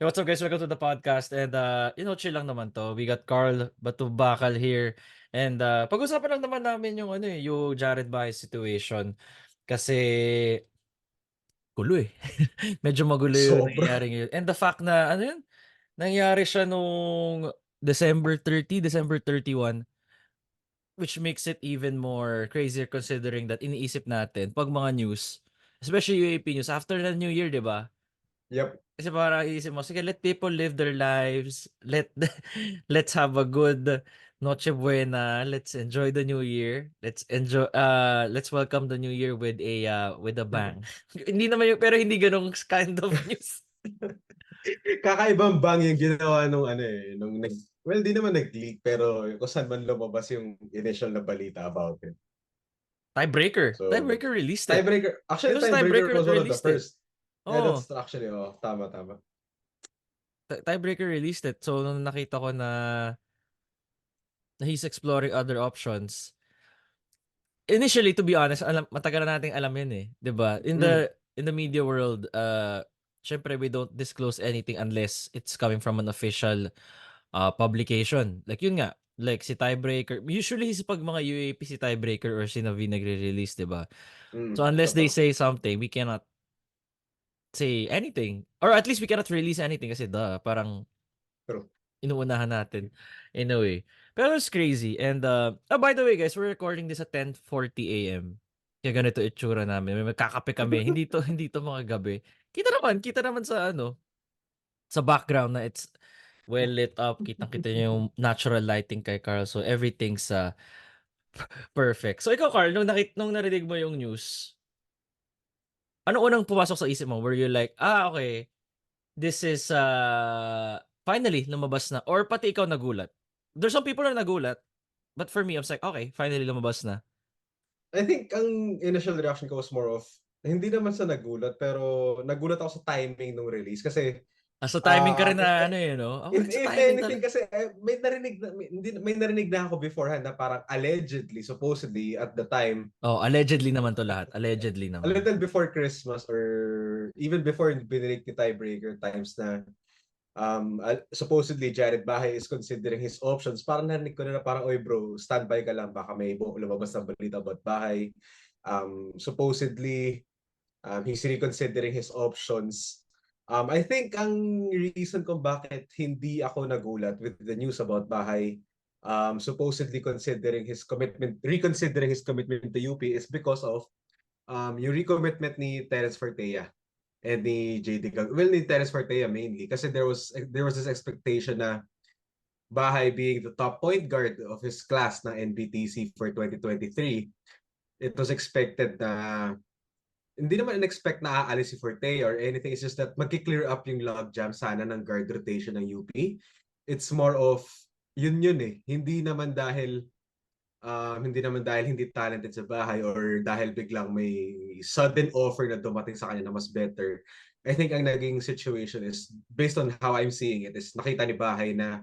Hey, what's up guys? Welcome to the podcast and chill lang naman to. We got Carl Batubakal here and pag-usapan lang naman namin yung yung Jared Bahay situation kasi gulo eh. Medyo magulo yung Sobra. nangyayari ngayon. And the fact na nangyari siya nung December 31, which makes it even more crazier considering that iniisip natin pag mga news, especially UAP news after the New Year, 'di ba? Yep. Kasi parang iisip mo, sige, let people live their lives. Let's have a good Noche Buena. Let's enjoy the new year. Let's welcome the new year with a bang. Hindi naman yung, pero hindi ganong kind of news. Kakaibang bang yung ginawa nung well, di naman nag-leak pero kung saan man lumabas yung initial na balita about it. Tiebreaker. So, Tiebreaker released it. tiebreaker. It Actually, was tiebreaker Tiebreaker that was one of the released it. first. Yeah, Oh, that's actually, tama. Tiebreaker released it. So, nung nakita ko na he's exploring other options. Initially, to be honest, matagal na nating alam yun eh, 'di ba? Mm, In the media world, syempre we don't disclose anything unless it's coming from an official publication. Like yun nga, like si Tiebreaker, usually sa pag mga UAP si Tiebreaker or si Navi nagre-release, 'di ba? So unless they totoo. say something, we cannot say anything. Or at least we cannot release anything kasi parang True. inuunahan natin in a way. Pero it's crazy. And, by the way, guys, we're recording this at 10:40 a.m. Kaya ganito itsura namin. May magkakape kami. Hindi to mga gabi. Kita naman sa background na it's well lit up. Kitang-kita niyo yung natural lighting kay Carl. So, everything's perfect. So, ikaw, Carl, nung narinig mo yung news, ano unang pumasok sa isip mo? Were you like, okay, this is finally lumabas na or pati ikaw nagulat? There's some people na nagulat, but for me I was like, okay, finally lumabas na. I think ang initial reaction ko was more of, hindi naman sa nagulat, pero nagulat ako sa timing ng release kasi Sa timing ka rin if na ano no? Ako rin sa If timing anything talaga. kasi may narinig na ako beforehand na parang allegedly, supposedly at the time, Oh, allegedly naman to lahat. Allegedly a naman. little before Christmas or even before binalik ni tiebreaker times na supposedly Jared Bahay is considering his options. Parang narinig ko na parang, oy bro, standby ka lang, baka may lumabas na balita about Bahay. Supposedly he's reconsidering his options. I think ang reason kung bakit hindi ako nagulat with the news about Bahay, supposedly reconsidering his commitment to UP is because of yung recommitment ni Terence Fortea and ni well, ni Terence Fortea mainly kasi there was this expectation na Bahay being the top point guard of his class na NBTC for 2023, it was expected na hindi naman in-expect na aalis si Forte or anything. It's just that magki-clear up yung logjam sana ng guard rotation ng UP. It's more of yun eh. Hindi naman dahil hindi talented sa Bahay or dahil biglang may sudden offer na dumating sa kanya na mas better. I think ang naging situation is, based on how I'm seeing it, is nakita ni Bahay na,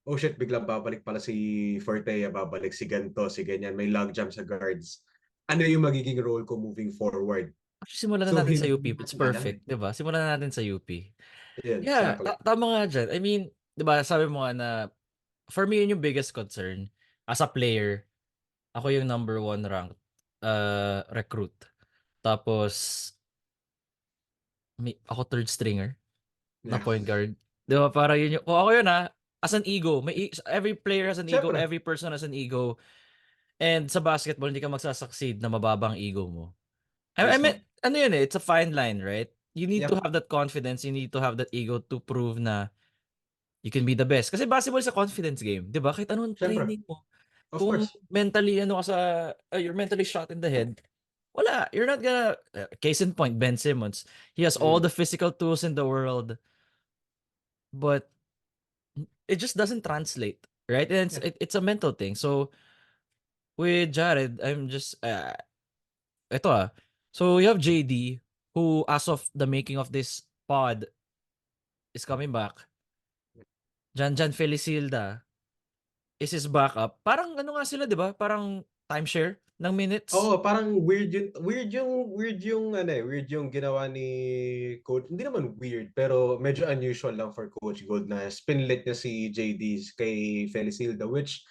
oh shit, biglang babalik pala si Fortea, babalik si ganto, si ganyan, may logjam sa guards. Ano yung magiging role ko moving forward? Actually, simulan na So, natin sa hindi UP. It's natin alam perfect, eh. 'di ba? Simulan na natin sa UP. Yeah, Yeah, exactly. tama nga diyan. I mean, 'di ba, sabi mo nga na for me yun yung biggest concern as a player. Ako yung number one ranked recruit. Tapos ako third stringer na Yeah. point guard. 'Di ba parang yun yung kung ako yun as an ego, every player has an ego, Siyempre. every person has an ego. And sa basketball hindi ka magsa-succeed na mababa ang ego mo. I mean, Mismo. ano yun eh, it's a fine line, right? You need to Yep. have that confidence, you need to have that ego to prove na you can be the best. Kasi basketball is a confidence game, 'di ba? Kahit anong Siyempre. training mo, Of kung course. mentally ano ka you're mentally shot in the head, wala, you're not gonna case in point, Ben Simmons. He has all Mm. the physical tools in the world, but it just doesn't translate, right? And Yeah. it's a mental thing. So with Jared, I'm just eto So you have JD who as of the making of this pod is coming back. Jan Felicilda is his backup. Parang ano nga sila, 'di ba? Parang timeshare. ng minutes. Oo, parang weird yung ginawa ni coach. Hindi naman weird, pero medyo unusual lang for Coach Gold na spinlet niya si JD kay Felicilda, which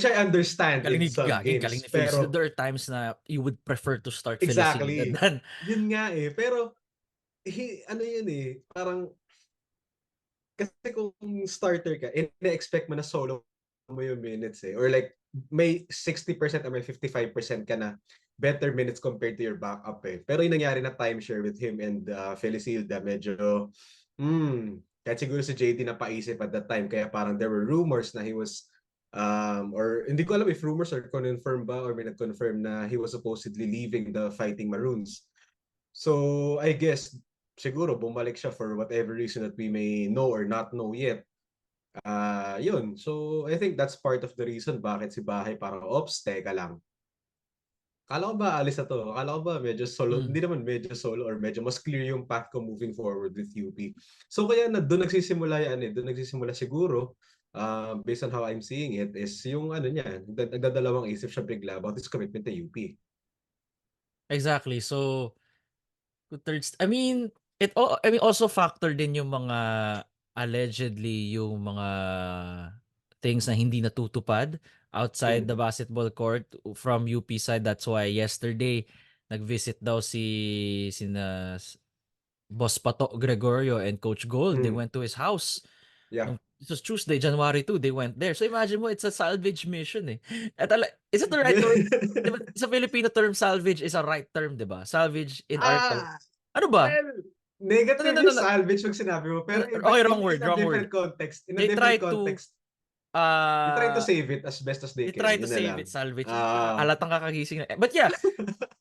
I understand in some Galing games. ni Felicity. Pero There are times na you would prefer to start Felicity exactly, than yun nga eh. Pero ano yun eh, parang kasi kung starter ka, ina-expect mo na solo mo yung minutes eh. Or like, may 60% or may 55% ka na better minutes compared to your backup eh. Pero yung nangyari na timeshare with him and Felicilda, medyo, kahit siguro si JD na paisip at that time, kaya parang there were rumors na he was, or hindi ko alam if rumors or confirm ba or may nag-confirm na he was supposedly leaving the Fighting Maroons. So, I guess, siguro bumalik siya for whatever reason that we may know or not know yet. Yun. So, I think that's part of the reason bakit si Bahay parang, ops, teka lang. Kala ko ba alis na to? Kala ko ba medyo solo? mm, Hindi naman medyo solo or medyo mas clear yung path ko moving forward with UP. So, kaya na doon nagsisimula yan eh. Doon nagsisimula siguro, based on how I'm seeing it, is yung ano niya, nagdadalawang isip siya bigla about his commitment to UP. exactly. So I mean, I mean also factor din yung mga allegedly yung mga things na hindi natutupad outside the Mm. basketball court from UP side. That's why yesterday nag-visit daw sina Boss Pato Gregorio and Coach Gold. They Mm. went to his house. Yeah. It was Tuesday, January 2, they went there. So imagine mo, it's a salvage mission eh. Is it the right word? Diba, sa Filipino term, salvage is a right term, di ba? Salvage in our term. Ah, Ano ba? well, No, no, negative no, no, yung no. salvage pag sinabi mo. Pero iba, Okay, in a wrong word. different context. In a They try different to, context. They try to uh, save it as best as they they can. try to Yun na save lang. it, salvage. Ah, Halatang kakagising na. But yeah,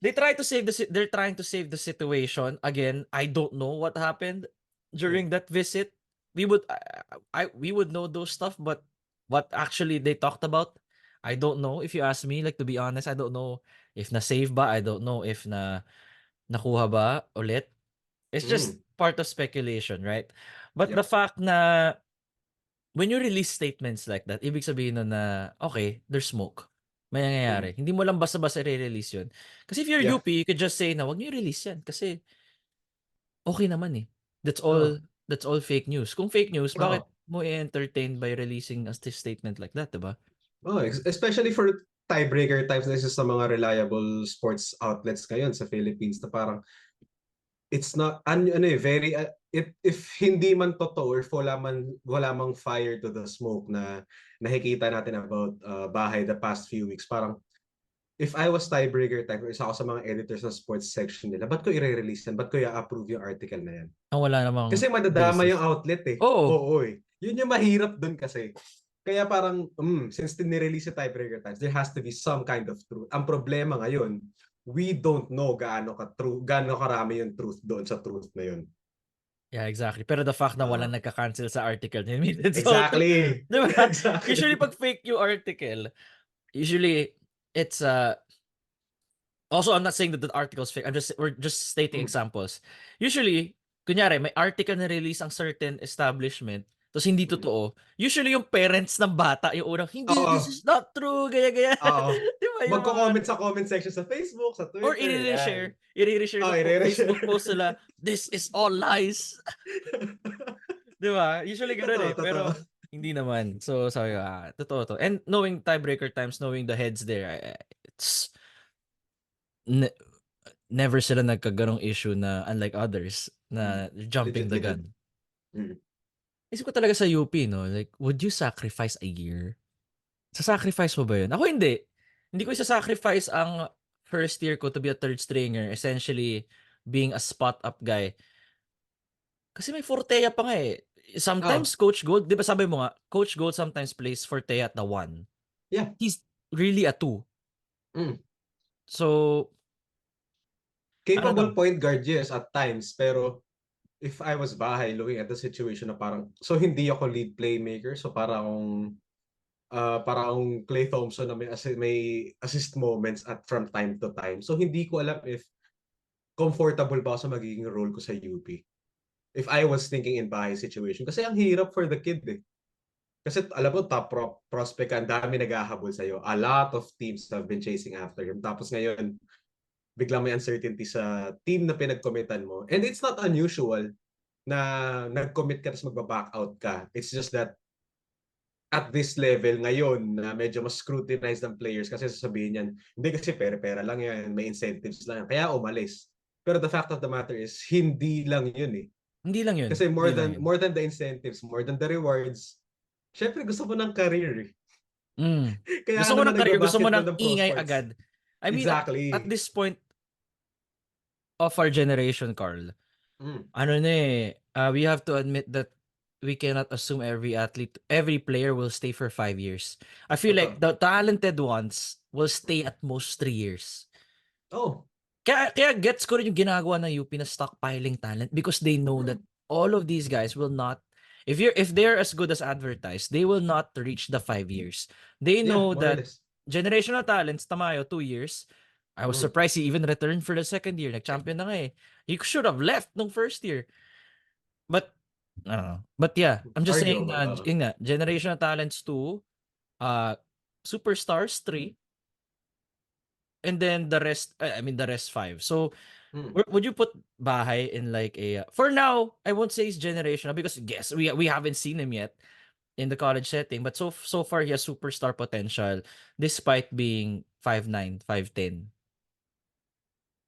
they try to save they're trying to save the situation. Again, I don't know what happened mm, during that visit. We would know those stuff, but what actually they talked about, I don't know. If you ask me, like to be honest, I don't know if na save ba, I don't know if nakuha ba ulit. It's just mm, part of speculation, right? But the yep. fact na when you release statements like that, ibig sabihin nun na, okay, there's smoke. May Mm, nangyayari. Hindi mo lang basta-basta i-release yun. Kasi if you're yeah. UP, you could just say na, wag niyo i-release yan. Kasi okay naman eh. That's Oh, all, that's all fake news. Kung fake news, bakit oh, mo i-entertain by releasing a statement like that, diba? oh. Especially for tiebreaker times na isa sa mga reliable sports outlets ngayon sa Philippines na parang it's not ano eh very if hindi man totoo or if wala mang fire to the smoke na nakikita natin about Bahay the past few weeks, parang if I was tiebreaker type or isa ako sa mga editors ng sports section nila, ba't ko i-release yan? Ba't ko i-approve yung article na yan? Ang wala namang Kasi madadama yung basis. outlet eh. Oo. Oo eh. Yun yung mahirap dun kasi. Kaya parang, since tinirelease yung tiebreaker times, there has to be some kind of truth. Ang problema ngayon, we don't know gaano karami yung truth doon sa truth na yun. Yeah, exactly. Pero the fact na walang Ah, nagka-cancel sa article niya, it's all, exactly. diba? Usually Exactly. pag fake yung article, usually it's also, I'm not saying that the article is fake. We're just stating Mm. examples. Usually, kunyari, may article na release ang certain establishment, tapos hindi Mm. totoo. Usually, yung parents ng bata, yung unang, hindi, this Oo. is not true, gaya-gaya. Oo. Di ba yung mga, Magko-comment sa comment section sa Facebook, sa or Twitter, yan. i-reshare Oh, sa Facebook i-re-share. post nila, this is all lies. Di ba? Usually ganun Totoo, eh. totoo. Pero, hindi naman. So, sabi ko, totoo to. And knowing tiebreaker times, knowing the heads there, it's, never sila nagkaganong issue na unlike others Mm. na jumping Legit, the legit. gun. Mm. Isip ko talaga sa UP, no? Like, would you sacrifice a year? Sa-sacrifice mo ba yun? Ako hindi. Hindi ko isa-sacrifice ang first year ko to be a third stringer, essentially being a spot-up guy. Kasi may Fortea pa nga eh. Oh, Sometimes Coach Gold, di ba sabi mo nga, Coach Gold sometimes plays Fortea at the 1. yeah. He's really a 2. Mm. So, I don't Capable know. point guard, yes, at times. Pero if I was Bahay looking at the situation na parang, so hindi ako lead playmaker, so parang Klay Thompson na may assist moments at from time to time. So hindi ko alam if comfortable ba ako sa magiging role ko sa UP. If I was thinking in Bahay situation. Kasi ang hirap for the kid eh. Kasi alam mo, top prospect ka, ang dami naghahabol sa'yo. A lot of teams have been chasing after him. Tapos ngayon, biglang may uncertainty sa team na pinag-committan mo. And it's not unusual na nag-commit ka tapos magba-back out ka. It's just that at this level ngayon na medyo mas scrutinized ng players kasi sasabihin niyan, hindi kasi pera-pera lang yan, may incentives lang yan. Kaya umalis. Pero the fact of the matter is, hindi lang yun eh. Hindi lang yun. Kasi Hindi lang yun. more than the incentives, more than the rewards, syempre gusto mo ng career eh. Kaya Gusto ka mo naman ng career, gusto mo nagba-basketball ng ng pro ingay sports. agad. I mean, at Exactly. this point of our generation, Carl, Mm, ano na we have to admit that we cannot assume every player will stay for 5 years. I feel like totoo. the talented ones will stay at most 3 years. Oh. Kaya gets ko rin yung ginagawa ng UP na stockpiling talent because they know that Mm, all of these guys will not, if they're as good as advertised, they will not reach the 5 years. They yeah, know more or that less. generational talents, Tamayo, 2 years. I was Mm, surprised he even returned for the second year. Nag-champion na nga eh. He should have left nung first year. But, I don't know. But yeah, I'm just saying arguable. na, yun nga, generational talents 2, superstars 3, and then the rest, the rest 5. So, Mm. would you put Bahay in like a for now, I won't say he's generational because guess we haven't seen him yet in the college setting, but so far he has superstar potential despite being 5'9", 5'10".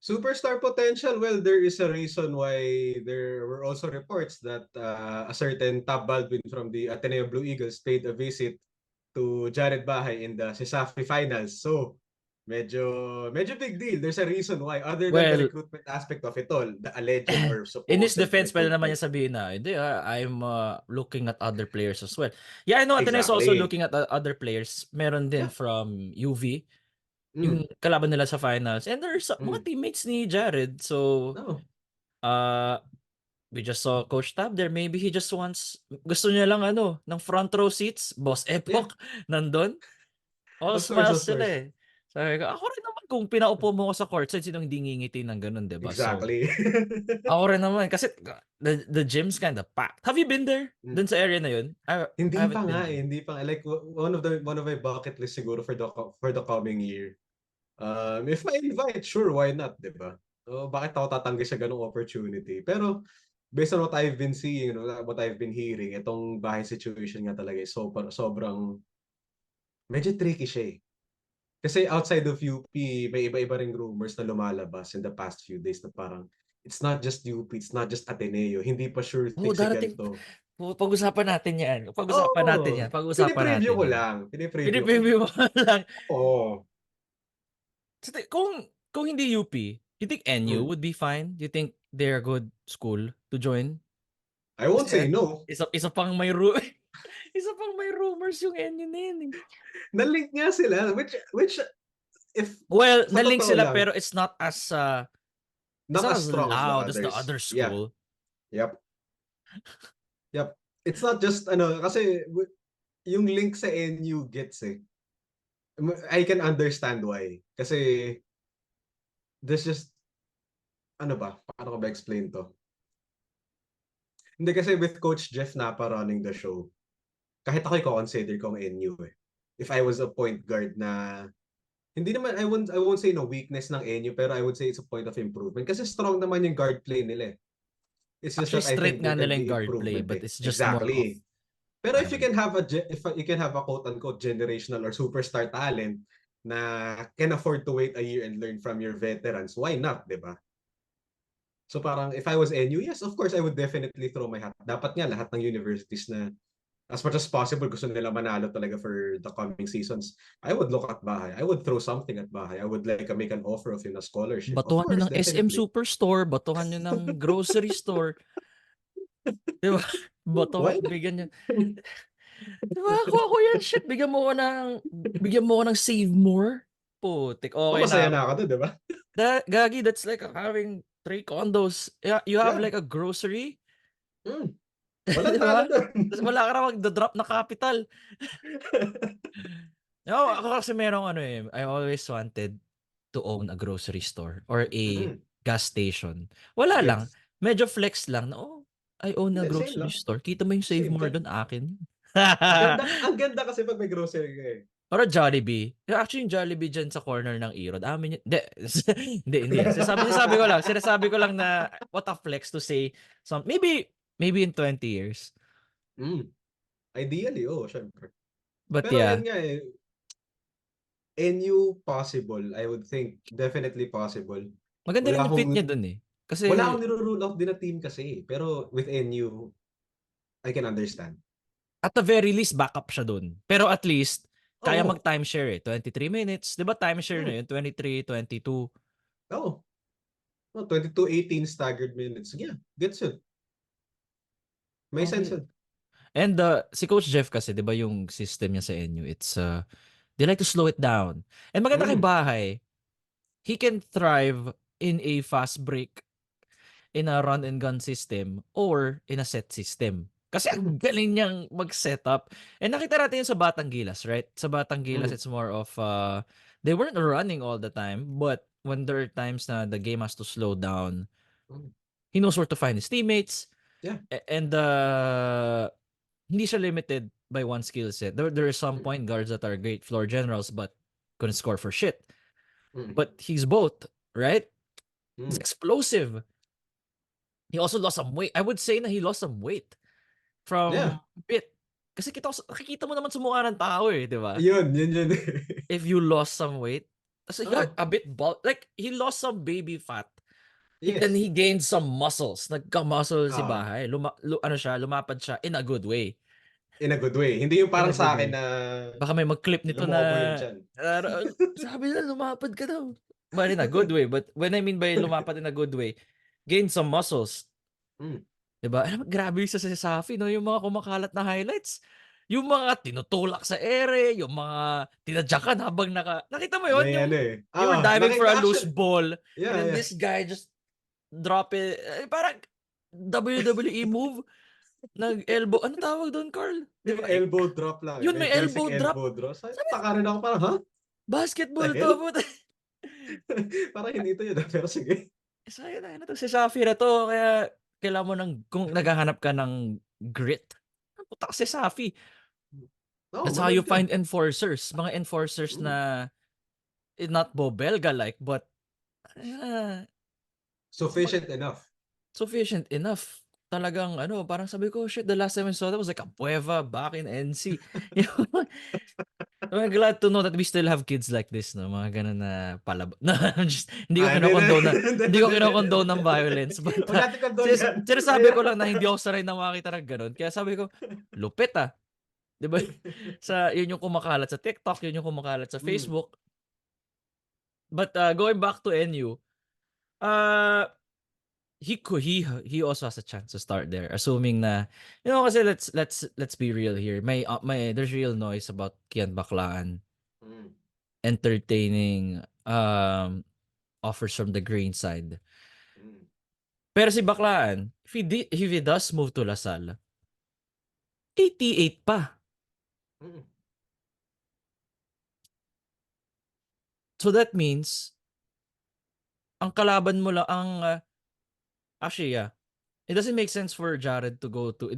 Superstar potential, well, there is a reason why there were also reports that a certain Tab Baldwin from the Ateneo Blue Eagles paid a visit to Jared Bahay in the CESAFI finals. So, medyo big deal. There's a reason why, other than the Well, recruitment aspect of it all, the alleged or in his supposed defense, pwede naman recruitment. niya sabihin na, hindi I'm looking at other players as well. Yeah, I know Ateneo is also Exactly. looking at other players. Meron din Yeah. from UV, Mm. yung kalaban nila sa finals. And there's mga Mm. teammates ni Jared. So, No. uh, we just saw Coach Tab there. Maybe he just wants, gusto niya lang ng front row seats. Boss Yeah. Epoch, nandun. All Of course, smiles of sila course. eh. Sabi ko, ako rin naman kung pinaupo mo ko sa courtside, sinong hindi ngingiti ng ganun, diba? So, Exactly. ako rin naman. Kasi the gym's kind of packed. Have you been there? Dun sa area na yun? I Hindi haven't pa been nga there. eh, hindi pa nga. Like one of my bucket list siguro for the coming year. If I invite, sure, why not, 'di ba? So, bakit ako tatanggi sa ganung opportunity? Pero based on what I've been seeing, what I've been hearing, itong bahay situation nga talaga is sobrang medyo tricky siya eh. Kasi outside of UP, may iba-iba ring rumors na lumalabas in the past few days na parang it's not just UP, it's not just Ateneo, hindi pa sure Oo, thing si darating. ganito. Pag-usapan natin yan. Pag-usapan natin yan. Oh, Pag-usapan pinipreview natin ko yan. lang, pinipreview ko Pinipimpi lang. mo lang. Oo. Kung hindi UP, you think NU Mm. would be fine? You think they're a good school to join? I won't Kasi say no. isa pang may isa pang may rumors yung NU na yun eh. Na-link nga sila, which if Well, sa na-link totoo sila lang, pero it's not not as as strong as the loud as the others. other Yeah. school. Yep. Yep. It's not just kasi yung link sa NU gets eh. I can understand why. Kasi there's just ano ba? Paano ko ba explain to? Hindi kasi with Coach Jeff Napa running the show, kahit ako i-consider kong NU eh. If I was a point guard na hindi naman I won't say no weakness ng NU pero I would say it's a point of improvement kasi strong naman yung guard play nila eh. It's just Actually, that I strength think there nga can nila yung be guard play improvement but eh. it's just more of, Exactly. Pero I don't know. if you can have a quote unquote generational or superstar talent na can afford to wait a year and learn from your veterans, why not, 'di ba? So parang if I was NU, yes, of course I would definitely throw my hat. Dapat nga lahat ng universities na as much as possible gusto nila manalo talaga for the coming seasons. I would look at Bahay. I would throw something at Bahay. I would like make an offer of him a scholarship. Of Batuhan nyo course, ng SM definitely. Superstore, batuhan nyo ng grocery store, di ba? Why Batuhan, not? bigyan nyo. Di ba? Kuha ko yan, shit. Bigyan mo ko ng save more. Putik, okay Masaya na ako. na ako doon, 'di ba? Gagi, that's like having 3 condos. Yeah, you have Yeah. like a grocery, Mm. Walang di talo ba? doon. Tapos wala ka na magda-drop na capital. No, ako kasi merong I always wanted to own a grocery store or a Mm. gas station. Wala lang. Gets. Medyo flex lang na, I own a Hindi, same grocery lang. store. Kita mo yung Save Same. More doon, akin. Ang ganda kasi pag may grocery ka eh. Or a Jollibee. Actually, yung Jollibee dyan sa corner ng Irod. Amin yun. Hindi. Hindi yan. Sinasabi ko lang na what a flex to say. Maybe in 20 years. Mm. Ideally, syempre. But Pero yeah, yun nga eh, NU possible, I would think definitely possible. maganda Wala rin yung fit niya akong dun eh. Kasi wala akong niro-rule out din na team kasi, pero with NU, I can understand. at the very least, backup siya dun. Pero at least, kaya Oo. mag-timeshare eh. 23 minutes. Di ba timeshare na Mm. yun? 23, 22. Oo. 22-18 staggered minutes. Yeah, gets it. May sense Okay. yun. And si Coach Jeff kasi, di ba yung system niya sa NU, they like to slow it down. And maganda kay Mm. Bahay, he can thrive in a fast break, in a run and gun system, or in a set system. Kasi Mm. ang galing niyang mag-setup. And nakita natin yun sa Batang Gilas, right? Sa Batang Gilas, Mm. it's more of, they weren't running all the time, but when there are times na the game has to slow down, Mm. he knows where to find his teammates, Yeah. and hindi siya limited by one skill set. There are some Mm. point guards that are great floor generals, but couldn't score for shit. Mm. But he's both, right? He's Mm. explosive. He also lost some weight. I would say na he lost some weight from Yeah. bit. Kasi nakikita mo naman sa mukha ng tao eh, di ba? Yun. If you lost some weight, so he got Oh, a bit bulk. Like, he lost some baby fat. Then yes. he gained some muscles. Nagka-muscle si Ah, Bahay. Lumapad siya in a good way. in a good way. Hindi yung In parang a good sa akin way. na Baka may mag-clip nito na, lumobo yung tiyan. sabi na lumapad ka daw. But in a good way. But when I mean by lumapad in a good way, gain some muscles. Mm. Diba? Alam mo, grabe yung sa Safi, no? Yung mga kumakalat na highlights. Yung mga tinutulak sa ere, yung mga tinadyakan habang nakita mo yon May yung ano eh. you were diving for a Nakita loose action. ball, and then Yeah. this guy just drop it. Parang WWE move. Nag-elbow. Ano tawag doon, Carl? Di Yung ba? elbow drop lang eh. Yun, May may basic elbow drop. elbow drop. Sabi, Taka rin ako parang, ha? The basketball to. hell? Puta. Parang hindi to yun. Pero sige. Sayang na to si Safi na to. Kaya kailangan mo kung naghahanap ka ng grit, puta ka si Safi. Oo, That's how you maganda. find enforcers. Mga enforcers Mm. na not Bobelga-like, but uh, Sufficient enough. sufficient enough. Talagang parang sabi ko, shit, the last time I saw that was like a Pueva back in NC. I'm glad to know that we still have kids like this, no? Mga ganun na palab. No, hindi ko Hindi, kinokondone hindi ko hindi. kinokondone ng violence. But Huwag natin condone yan. sinasabi ko lang na hindi ako sanay na makakita ng ganun. Kaya sabi ko, lupit ah. 'Di ba? Yun yung kumakalat sa TikTok, yun yung kumakalat sa Mm. Facebook. But going back to NU, uh, he also has a chance to start there, assuming na kasi let's be real here. May there's real noise about Kian Baklaan Mm. entertaining offers from the green side. Mm. Pero si Baklaan, if he does move to LaSalle, 88 pa. Mm. So that means ang kalaban mo lang actually yeah. It doesn't make sense for Jared to go to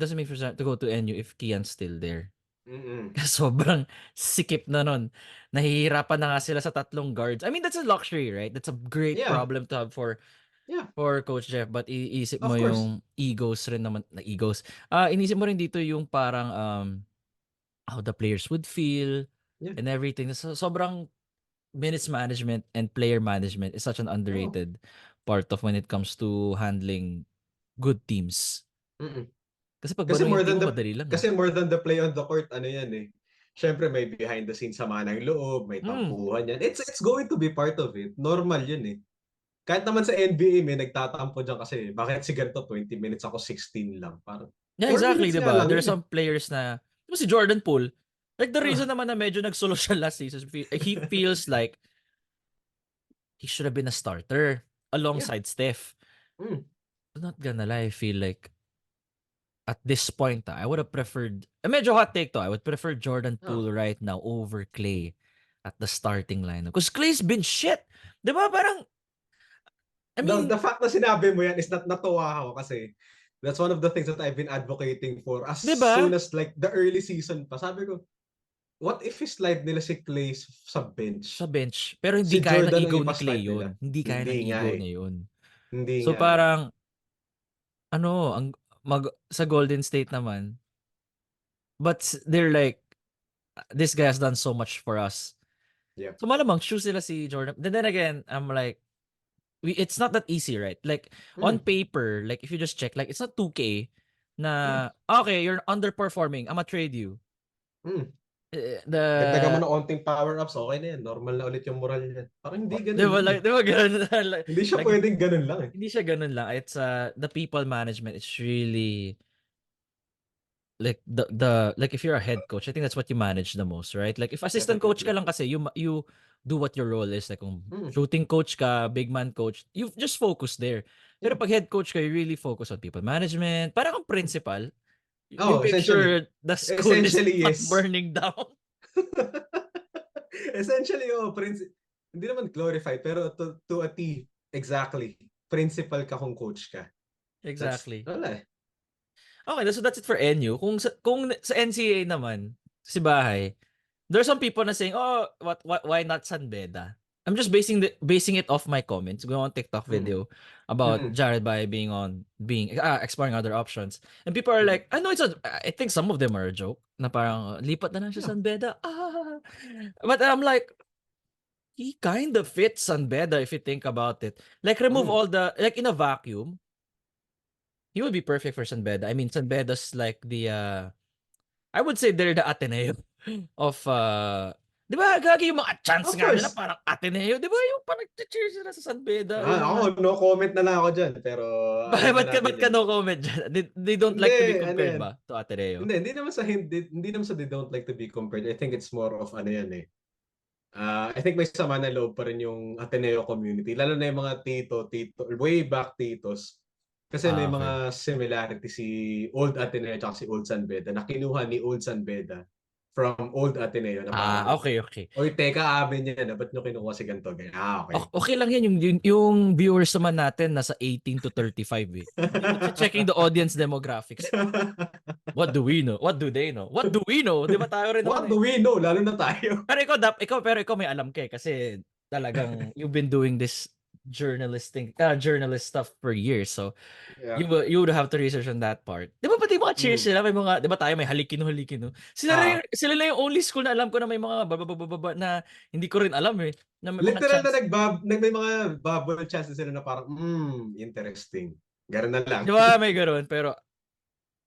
NU if Kian's still there. Mm. Sobrang sikip na nun. Nahihirapan na nga sila sa tatlong guards. I mean, that's a luxury, right? That's a great Yeah. problem to have for Yeah. Coach Jeff. But iisip mo Of course. yung egos rin naman. Na egos. Inisip mo rin dito yung parang how the players would feel Yeah. and everything. So, sobrang minutes management and player management is such an Oh. underrated part of when it comes to handling good teams. Mm. Kasi pag Kasi bano yung team mo, madali lang eh. more than the play on the court, ano yan eh. Siyempre may behind the scenes sama ng loob, may Hmm. tampuhan yan. It's going to be part of it. Normal yun eh. Kahit naman sa NBA may nagtatampo diyan kasi bakit si ganito 20 minutes ako 16 lang. Parang Yeah, 4 exactly, minutes 'di nga ba? lang There are yun eh. some players na si Jordan Poole, like the reason Ah, naman na medyo nagsolo siya last season, he feels like he should have been a starter yeah. alongside Steph. Mm. I'm not gonna lie, I feel like at this point, I would have preferred, medyo hot take to, I would prefer Jordan Ah. Poole right now over Clay at the starting lineup. Because Clay's been shit. 'Di ba? Parang, I The mean, fact na sinabi mo yan is natuwa ako kasi That's one of the things that I've been advocating for as 'Di ba? soon as like the early season pa. Sabi ko, what if slide nila si Clay sa Sa bench? bench, pero hindi Si kaya ng Jordan ang ego ni Clay ipa-slide nila. yun, hindi kaya ng Hindi nga ego eh. niya yun. Hindi So nga eh. parang ano, sa Golden State naman, but they're like, "This guy has done so much for us." Yep. So malamang choose nila si Jordan. Then again, I'm like, it's not that easy, right? Like on Mm, paper, like if you just check, like it's not 2K yeah. na, okay, you're underperforming, I'ma trade you. Mm. Dagdagan mo The ng onting power-ups, okay na yan. Normal na ulit yung moral niya. Parang hindi Di ganun ba yun eh. like, di ba ganun? like, Hindi siya like, pwedeng ganun lang eh. hindi siya ganun lang. It's the people management. It's really like the like if you're a head coach, I think that's what you manage the most, right? Like if assistant coach ka Definitely. lang kasi, you do what your role is. Like kung Mm. shooting coach ka, big man coach, you just focus there. Pero Yeah. pag head coach ka, you really focus on people management. Para kang principal, you Oh, make essentially. sure the school is Essentially, not yes. burning down. Essentially, oh, hindi naman glorified, pero to a T, exactly. Principal ka kung coach ka. Exactly. Wala eh. Okay, so that's it for NU. Kung sa NCAA naman, si Bahay, there's some people na saying, "Oh, why not San Beda?" I'm just basing it off my comments. Go on TikTok Mm. video about Mm. Jared Bahay being exploring other options. And people are Mm. like, I know I think some of them are a joke na parang lipat na lang siya Yeah. San Beda. But I'm like, he kind of fits San Beda if you think about it. Like remove Mm. all the like in a vacuum, he would be perfect for San Beda. I mean, San Beda's like I would say they're the Ateneo of, 'di ba gagi yung mga chants Of nga nila course. parang Ateneo, 'di ba yung parang nagche-cheer sila sa San Beda, yung mga Ako, no comment na lang ako dyan. Pero alam na natin ba't ka yan. no comment diyan? They don't Hindi, like to be ano compared yan. ba to Ateneo? Hindi naman sa they don't like to be compared. I think it's more of ano yan eh. I think may sama na loob pa rin yung Ateneo community. Lalo na yung mga way back titos. Kasi may Okay. mga similarity si Old Ateneo at si Old San Beda na kinuha ni Old San Beda from Old Ateneo na parang, Okay. oy, teka, amin yan. Ba't nyo kinuha si ganito? Ganyan. Okay. Okay lang yan yung viewers naman natin nasa 18 to 35 eh. Hindi mo checking the audience demographics. What do we know? What do they know? What do we know? 'Di ba tayo rin naman What eh. do we know? Lalo na tayo. Pero ikaw may alam ka eh, kasi talagang you've been doing this journalist stuff for years. So Yeah. you would have to research on that part. 'Di ba pati mga cheers Mm. sila may mga 'di ba tayo may halikino-halikino. Ah, Sila lang yung only school na alam ko na may mga baba na hindi ko rin alam eh, na may mga literal na chants. may mga bubble chances sila na parang, interesting. Ganun na lang. 'Di ba may gano'n pero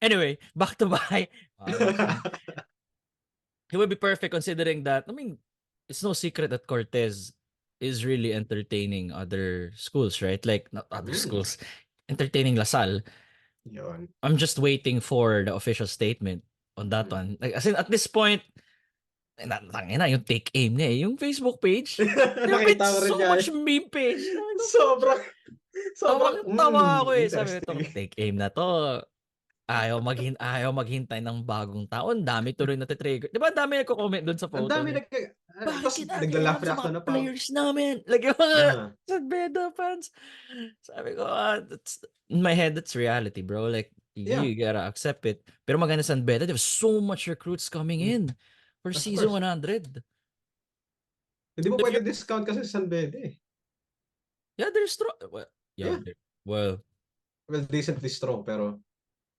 anyway, back to bahay. He would be perfect considering that, I mean, it's no secret that Cortez is really entertaining other schools, right? Like, not other Mm, schools, entertaining LaSalle. yun. I'm just waiting for the official statement on that Mm. one. Like, as in, at this point, tangina, yung take aim niya eh. Yung Facebook page, there have been Nakita ko rin so yan. much meme page. Sabi ko, Sobrang, sobrang, tawa ako eh. Sabi ko, interesting. itong take aim na to, ayaw maghintay ng bagong taon. Dami tuloy na trigger. Di ba ang dami nagko-comment doon sa Ang photo dami niya? Bakit tapos kinakialam nagla-laugh sa reaction mga na pa. players namin? Like yung mga Ah, San Beda fans. Sabi ko, that's, in my head, that's reality, bro. Like, yeah. you gotta accept it. Pero maganda San Beda, there's so much recruits coming Mm, in for of season course. 100. Hindi mo If you, pwede discount kasi sa San Bede eh. yeah, they're strong. Well, yeah, Yeah. well, Well, decently strong pero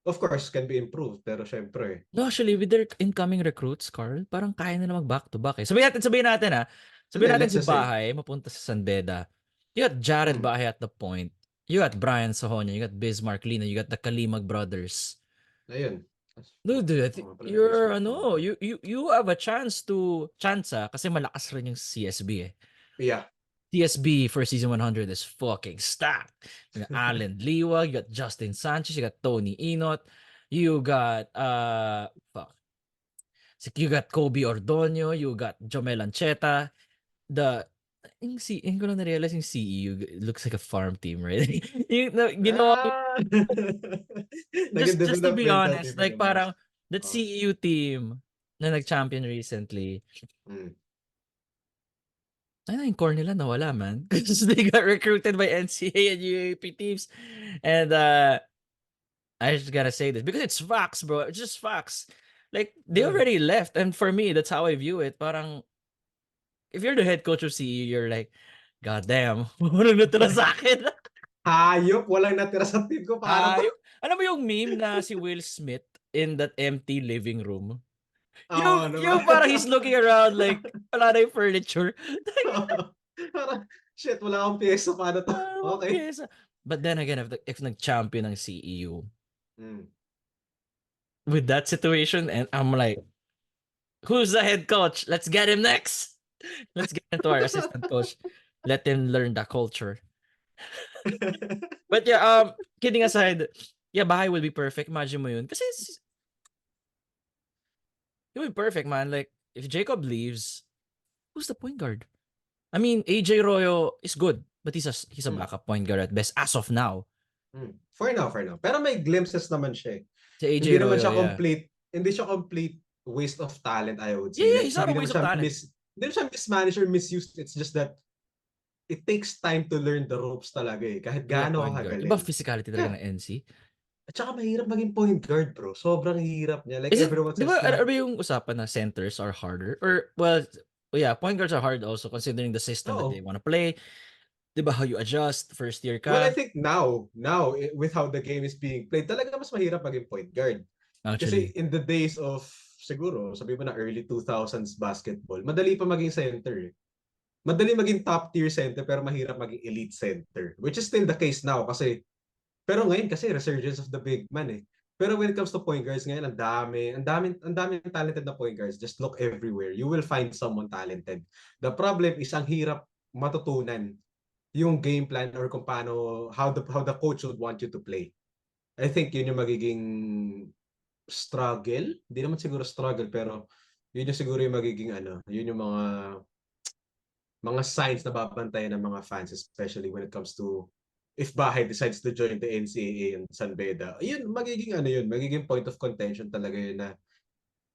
of course can be improved pero syempre. no, actually, with their incoming recruits, Carl, parang kaya nila mag-back to back eh. Sabihin natin Hindi, sabihin natin let's si just say. Bahay, mapunta sa San Beda. You got Jared Mm, Bahay at the point. You got Brian Sahonia, you got Bismarck Lina, you got the Kalimag brothers. ayun. Dude, I Oo think nga pala, you're, Bismarck nga pala. you have a chance kasi malakas rin yung CSB eh. Yeah. CSB for season 100 is fucking stacked. You got Allen Liwa, you got Justin Sanchez, you got Tony Inot, you got, fuck, you got Kobe Ordonio, you got Jomel Ancheta, yung ko lang na-realize yung CEU looks like a farm team, right? yung ginawa Ah! Naging just to be developmental honest, team like yung mga. parang that Oh. CEU team na nag-champion recently, Mm. yung core nila nawala, man. Because they got recruited by NCAA and UAP teams. And I just gotta say this because it's facts, bro. It's just facts. Like, they Yeah. already left. And for me, that's how I view it. Parang, if you're the head coach of CE, you're like, God damn, walang natira sa akin. Hayop, walang natira sa team ko. Paano to? Alam mo yung meme na si Will Smith in that empty living room? Oo naman. Yung parang he's looking around like, wala na yung furniture. Parang, shit, wala akong pyesa. Paano to? Dalawang Okay. pyesa. But then again, if nag-champion ng CEU Mm. with that situation, and I'm like, who's the head coach? Let's get him next. Let's get into our assistant coach. Let him learn the culture. But yeah, kidding aside, yeah, Bahay will be perfect. Imagine mo yun. Kasi it will be perfect, man. Like, if Jacob leaves, who's the point guard? I mean, AJ Royo is good, but he's a Mm. backup point guard at best as of now. For now, for now. Pero may glimpses naman siya eh. Si AJ Hindi naman Royo, siya yeah. complete waste of talent, I would say. Yeah, Like, he's not a waste of talent. Hindi naman siya mismanaged or misused. It's just that it takes time to learn the ropes talaga eh. Kahit Yeah, gaano point ka guard. Iba kagaling. physicality talaga Yeah. ng NC. At saka mahirap maging point guard, bro. Sobrang hirap niya. Like, Is it, everyone di says ba, na, ano ba yung usapan na centers are harder? Or, well, yeah, point guards are hard also considering the system that they oh. want to play. Di ba, how you adjust, first year Well, I ka. think with how the game is being played, talaga mas mahirap maging point guard. Kasi Actually, in the days of, siguro, sabi mo na early 2000s basketball, madali pa maging center eh. Madali maging top tier center pero mahirap maging elite center. Which is still the case now kasi, pero ngayon kasi resurgence of the big man eh. Pero when it comes to point guards ngayon, ang dami talented na point guards. Just look everywhere. You will find someone talented. The problem is ang hirap matutunan yung game plan or kung paano, how the coach would want you to play. I think yun yung magiging struggle. Hindi naman siguro struggle, pero yun yung siguro yung magiging yun yung mga signs na babantayan ng mga fans, especially when it comes to if Bahay decides to join the NCAA and San Beda. Yun, magiging point of contention talaga yun na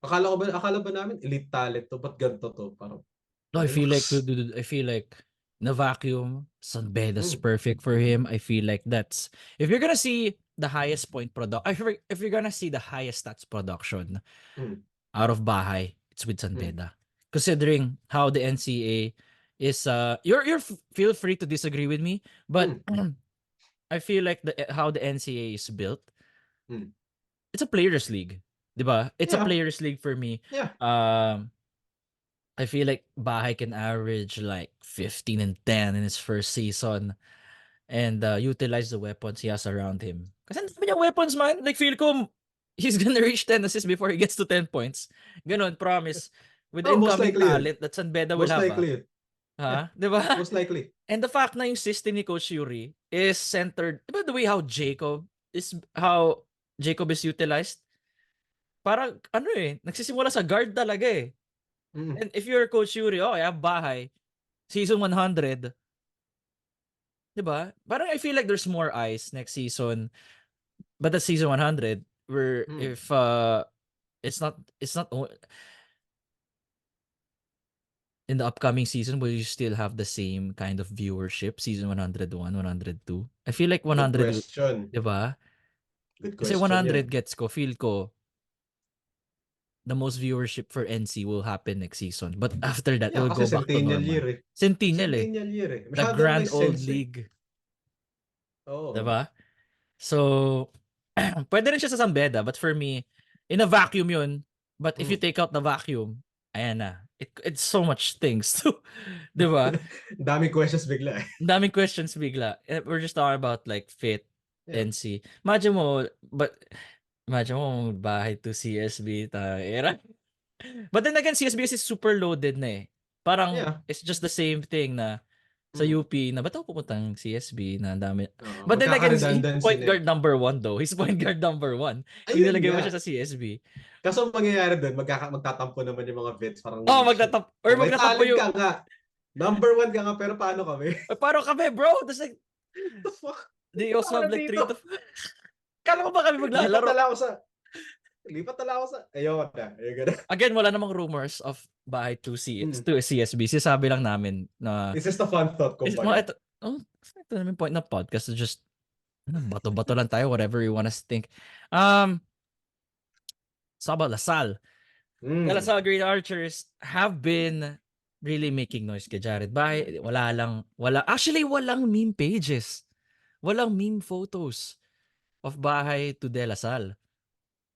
akala ba namin elite talent to, ba't ganito to? Parang, no, I feel like, relax. dude, I feel like na vacuum, San Beda's Mm, perfect for him. I feel like that's, if you're gonna see the highest point product, if you're gonna see the highest stats production mm, out of Bahay, it's with San mm, Beda. Considering how the NCAA is, feel free to disagree with me, but mm, I feel like how the NCAA is built, mm. it's a players league, diba? It's a Yeah, players league for me. yeah. I feel like Bahay can average like 15 and 10 in his first season and utilize the weapons he has around him. Kasi ang dami niyang weapons, man. Like, feel ko he's gonna reach 10 assists before he gets to 10 points. Ganon, promise. With the Oh, most incoming likely yun. talent that San Beda will Most have, likely yun. Yeah, ha? Di ba? most likely. And the fact na yung system ni Coach Yuri is centered, di ba the way how Jacob is utilized? Parang, nagsisimula sa guard talaga eh. Mm, And if you're Coach Yuri, I have Bahay, season 100, 'di ba? Parang I feel like there's more eyes next season. But the season 100 where mm, if it's not in the upcoming season, will you still have the same kind of viewership season 101, 102? I feel like good 100, question. 'di ba? Good Kasi question 100 yan. gets ko, feel ko the most viewership for NC will happen next season. But after that, it Yeah, will kasi go back to centennial normal. year eh. Centennial eh. Centennial year eh. The Masyado na may grand old sense eh. league. Oo. 'Di So, pwede rin siya sa Zambeda, but for me, in a vacuum yun. But if you Mm. take out the vacuum, ayan na. It's so much things too. 'Di ba? Daming questions bigla eh. Ang daming questions bigla. We're just talking about like fit, Yeah. NC. Imagine mo bahay to CSB era. But then again, CSB is super loaded na eh. Parang Yeah. it's just the same thing na sa Mm. UP na ba't ako pupuntang CSB na ang dami. Oo. But then again, he's Magkaka-redundancy point na eh. guard number 1 though. He's point guard number 1. Kung Ayun nilagay mo siya nga. sa CSB. Kaso mangyayari doon, magtatampo naman yung mga vets. Parang, Oh, shit. May magtatap talent yung, ka nga. Number 1 ka nga, pero paano kami? parang kami bro. Tapos like, The fuck? they Punta also ka have na like 3 to dito. Kala ko ba kami Lipat na maglalaro? lang ako sa... Ayoko na. Ayoko na. Again, wala namang rumors of bahay Mm. to CSB. Sinasabi lang namin na It's just a fun thought, it's mga kumbaga. ito naman point na podcast. Just Bato-bato lang tayo, whatever you want us to think. So about LaSalle. The Mm. LaSalle Great Archers have been really making noise kay Jared Bahay. Actually, walang meme pages. Walang meme photos of Bahay to De La Salle.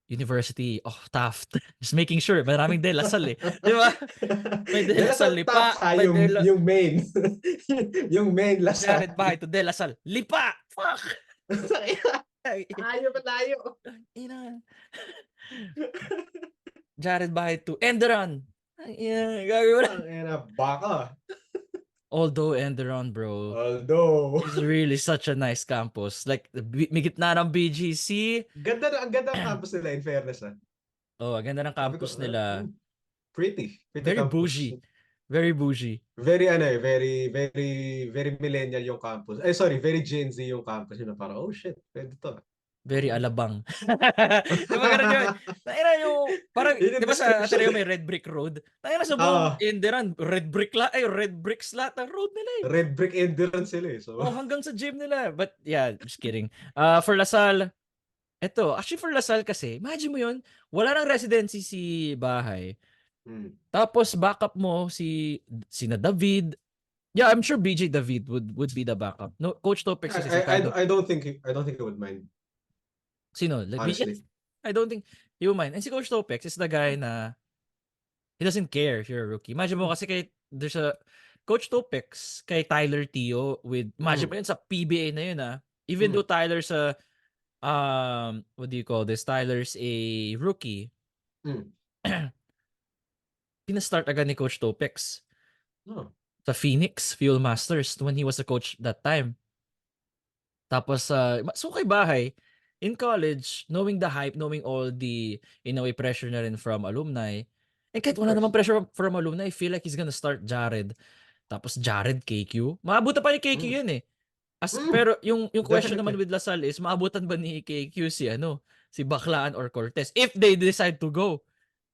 University of Taft. Just making sure, maraming De La Salle eh. Di ba? May De La Dala sa Salle top Lipa, ha, may yung main. Yung main Lasal. Jared Bahay to De La Salle. Lipa! Fuck! Tayo pa tayo. Ina. Jared Bahay to Enderon. Yeah, gagawin na. Ang ina, baka. Although Enderon, bro, Although, is really such a nice campus. Like, may gitna ng BGC. ang ganda ng campus nila in fairness ha. Oh, ang ganda ng Sabi ko, campus nila. pretty Very campus. bougie. Very bougie. Very very millennial yung campus. Ay sorry, very Gen Z yung campus. Yun na parang, oh shit, pwede to. Very alabang. Di ba ganun yun? Tangina yung, parang, Yun di yung ba sa description Ateneo eh. may red brick road? Tangina sa buong Ah, Enderan, red bricks lahat ng road nila eh. red brick endurance sila eh. So, Oh, hanggang sa gym nila. But yeah, just kidding. For LaSalle, actually for LaSalle kasi, imagine mo yun, wala nang residency si Bahay. mm. Tapos backup mo sina David. Yeah, I'm sure BJ David would be the backup. No, Coach Topex kasi si kind of I don't think he would mind, sino? Like, honestly. I don't think he would mind. And si Coach Topex is the guy na he doesn't care if you're a rookie. Imagine mo kasi there's a Coach Topex kay Tyler Tio with, imagine Mm. mo yun sa PBA na yun Even Mm. though Tyler's a, what do you call this? Tyler's a rookie. Mm. Pinastart agad ni Coach Topex No. sa Phoenix Fuel Masters when he was a coach that time. Tapos, so kay Bahay, in college, knowing the hype, knowing all the, in a way, pressure na rin from alumni, and kahit Of wala naman course. pressure from alumni, I feel like he's gonna start Jared. Tapos Jared, KQ. Maabutan pa ni KQ Mm. yun eh. Mm. Pero yung question naman Definitely. with Lasal is, maabutan ba ni KQ si Baklaan or Cortez if they decide to go?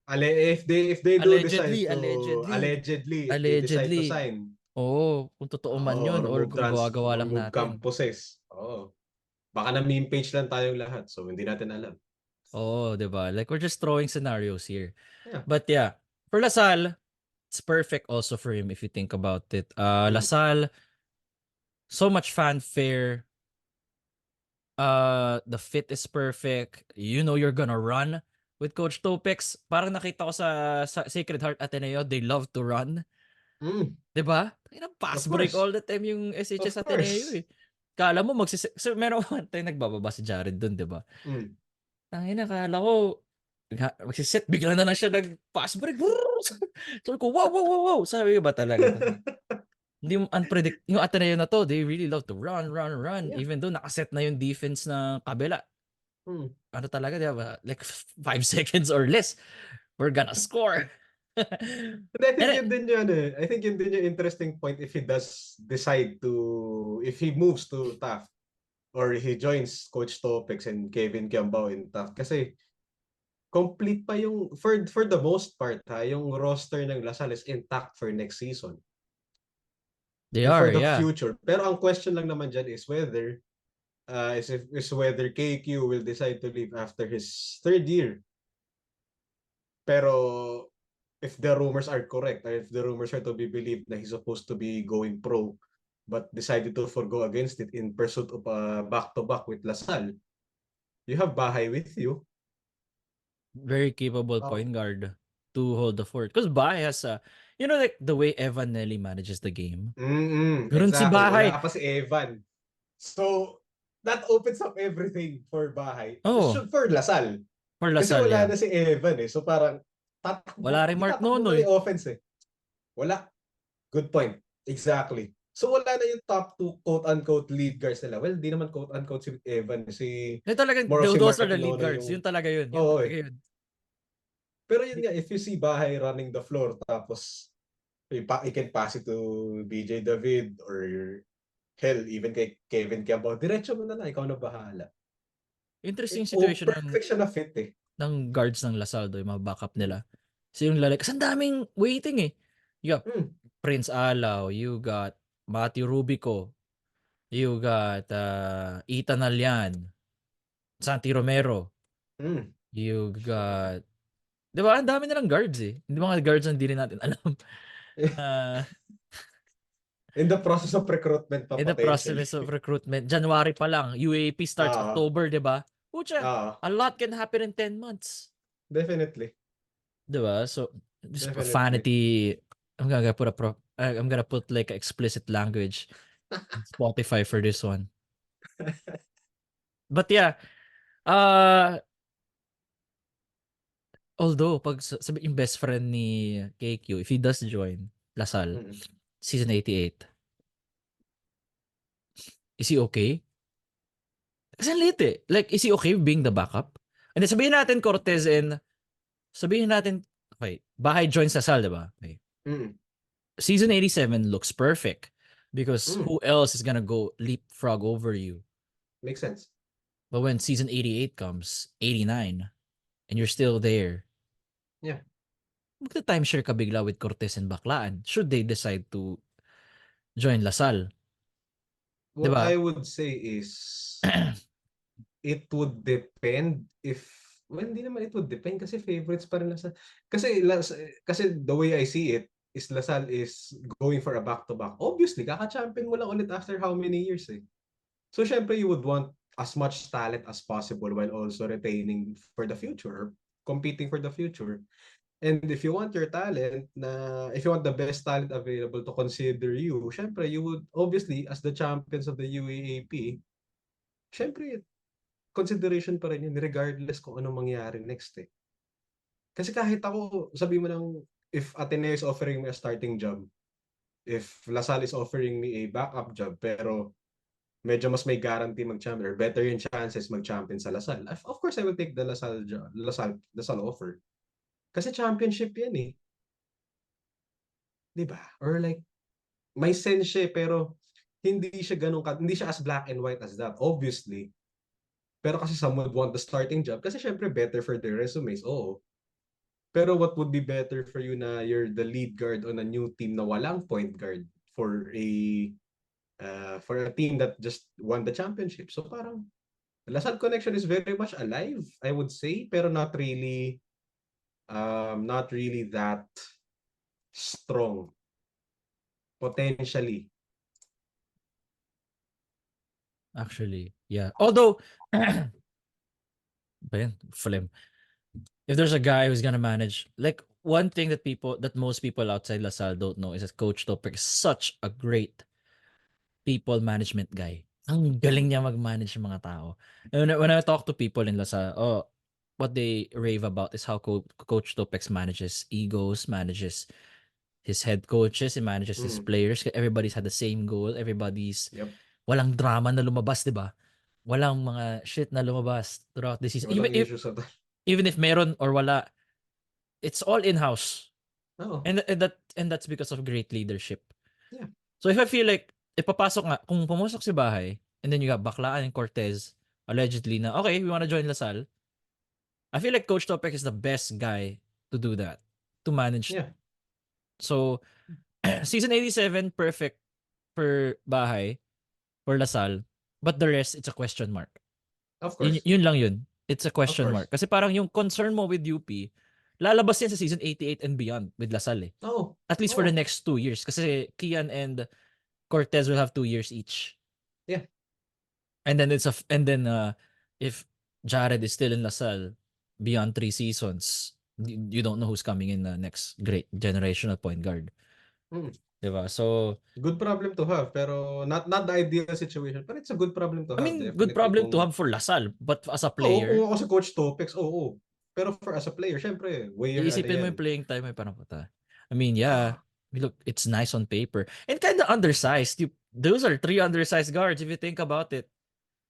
If they do decide Allegedly, to allegedly, if they decide to allegedly. sign, Oo, kung totoo man oh, yun or kung gawa-gawa lang remove natin. campuses. Oh. Baka na meme page lang tayong lahat, so hindi natin alam. Oo, di ba? Like, we're just throwing scenarios here. Yeah. But yeah, for Lasal, it's perfect also for him if you think about it. Lasal, so much fanfare. The fit is perfect. You know you're gonna run with Coach Topex. Parang nakita ko sa Sacred Heart Ateneo, they love to run. Mm. 'Di ba? Of Pass break course. all the time yung SHS Of Ateneo course. eh. Kala mo so meron one time nagbababa si Jared dun, 'di ba? Mm. Tangina, kala ko magsiset, bigla na lang siya nag-pass break. Sabi ko, wow, wow, wow, wow. Sabi ko ba talaga to? Hindi mo yung Ateneo na to, they really love to run, run, run. Yeah. Even though nakaset na yung defense ng kabila. Mm. Ano talaga, di ba? Like 5 seconds or less, we're gonna score. And I think And yun din yun eh. I think yun din yung interesting point if he does decide to, if he moves to Taft or he joins Coach Topex and Kevin Kiambao in Taft. Kasi complete pa yung, for the most part ha, yung roster ng Lasal is intact for next season they and are, for the yeah. future. Pero ang question lang naman dyan is whether whether KQ will decide to leave after his third year. Pero if the rumors are correct, or if the rumors are to be believed na he's supposed to be going pro, but decided to forgo against it in pursuit of a back-to-back with Lasal, you have Bahay with you. Very capable Oh. point guard to hold the fort. Because Bahay has like the way Evan Nelly manages the game. Ganun si Exactly. Bahay. Wala pa si Evan. So, that opens up everything for Bahay. Oh, For Lasal. for Kasi Lasal, wala yeah. na si Evan eh. So parang, Wala rin di Mark tatakbo na Nonoy. yung offense eh. Wala. Good point. Exactly. So wala na yung top two quote-unquote lead guards nila. Well, di naman quote-unquote si Evan. Si Yung talagang, more of si those Mark are the lead Nono guards. Yun yung... talaga yun. Yun Oo talaga eh. yun. Pero yun nga, if you see Bahay running the floor tapos you can pass it to BJ David or hell, even kay Kevin Kiambao, diretso mo na lang, ikaw na bahala. Interesting situation Perfect siya na fit eh. ng guards ng Lasaldo, yung mga backup nila. So yung lalaki, kasi ang daming waiting eh. You got Hmm. Prince Alaw, you got Matthew Rubico, You got Ethan Alyan, Santi Romero. Mm. You got, di ba? Ang dami nilang guards eh. Hindi mga guards na hindi rin natin alam. Uh, In the process of recruitment pa in the potentially. process of recruitment, January pa lang. UAP starts Ah, October, di ba? Pucha, ah, a lot can happen in 10 months. definitely. Di ba? So, just Definitely. profanity. I'm gonna put like explicit language in Spotify for this one. But yeah, uh, although, pag sabi yung best friend ni KQ, if he does join Lasal, Mm. season 88, is he okay? Kasi ang late eh. Like, is he okay being the backup? And then sabihin natin Cortez and sabihin natin, okay, Bahay joins Lasal, diba? Okay. Mm. Season 87 looks perfect because Mm. who else is gonna go leapfrog over you? Makes sense. But when season 88 comes, 89, and you're still there, Yeah. magta-timeshare ka bigla with Cortez and Baclaan should they decide to join Lasal. What Diba? I would say is it would depend if well, hindi naman it would depend kasi favorites pa rin Lasal. Kasi the way I see it is Lasal is going for a back-to-back. Obviously, kaka-champion mo lang ulit after how many years eh. So syempre you would want as much talent as possible while also retaining for the future or competing for the future. And if you want your talent if you want the best talent available to consider you, syempre you would obviously as the champions of the UAAP, syempre consideration pa rin yun regardless kung anong mangyari next eh. Kasi kahit ako, sabi mo lang, if Ateneo is offering me a starting job, if Lasal is offering me a backup job, pero medyo mas may guarantee mag-champion or better yung chances mag-champion sa Lasal, of course I will take the Lasal offer. Kasi championship yan eh. 'Di ba? Or like, may sense siya pero hindi siya as black and white as that, obviously. Pero kasi some would want the starting job kasi syempre better for their resumes, oo. Pero what would be better for you na you're the lead guard on a new team na walang point guard for a team that just won the championship. So parang Lasal connection is very much alive, I would say, pero not really that strong potentially. Actually, yeah. Although, ba yan? Phlegm. If there's a guy who's gonna manage, like one thing that most people outside LaSalle don't know is that Coach Topek is such a great people management guy. Ang galing niya mag-manage ng mga tao. And when I talk to people in LaSalle, what they rave about is how Coach Topex manages egos, manages his head coaches, he manages his Mm, players. Everybody's had the same goal. Everybody's yep. walang drama na lumabas, 'di ba? Walang mga shit na lumabas throughout the season. Walang issues at all. Even if meron or wala, it's all in-house. Oo. And that's because of great leadership. Yeah. So if I feel like ipapasok nga kung pumusok si Bahay and then you got Baclaan and Cortez allegedly na okay, we wanna join Lasal. I feel like Coach Topek is the best guy to do that, to manage. Yeah. So season 87 perfect for Bahay, for Lasal, but the rest it's a question mark. Of Yun, course. yun lang yun. It's a Of question mark. course. Kasi parang yung concern mo with UP, lalabas yan sa season 88 and beyond with Lasal eh. Oo. At least for the Oo. next 2 years. Kasi Kian and Cortez will have 2 years each. Yeah. And then if Jared is still in Lasal beyond 3 seasons, you don't know who's coming in the next great generational point guard. Mm. Diba? So, Good problem to have pero not the ideal situation. But it's a good problem to I have mean, good definitely problem to kung have for Lasal. But as a kung player, ako si Coach Topex, oo. Pero for as a player, syempre, where ano iisipin mo yan. yung playing time may parang puta. I mean, yeah, Ah. look, it's nice on paper. And kind of undersized. Those are 3 undersized guards if you think about it.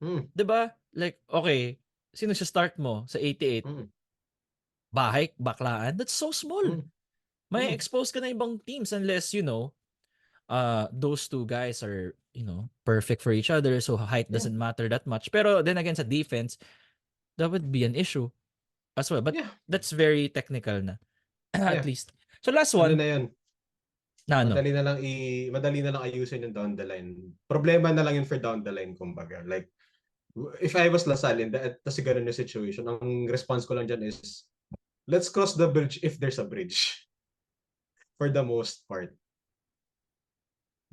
Mm. 'Di ba? Like, okay, sino siya start mo sa 88? Mm. Bahay, Baklaan? That's so small. Mm. May Mm. expose ka na ibang teams unless, those two guys are, perfect for each other. So height Yeah. doesn't matter that much. Pero then again, sa defense, that would be an issue as well. But Yeah. that's very technical na. At Yeah. least. So last Ano one, na yan? Na ano? Madali na lang ayusin yung down the line. Problema na lang yun for down the line, kumbaga. Like, if I was Lasal in that, kasi ganun yung situation, ang response ko lang dyan is, let's cross the bridge if there's a bridge. For the most part.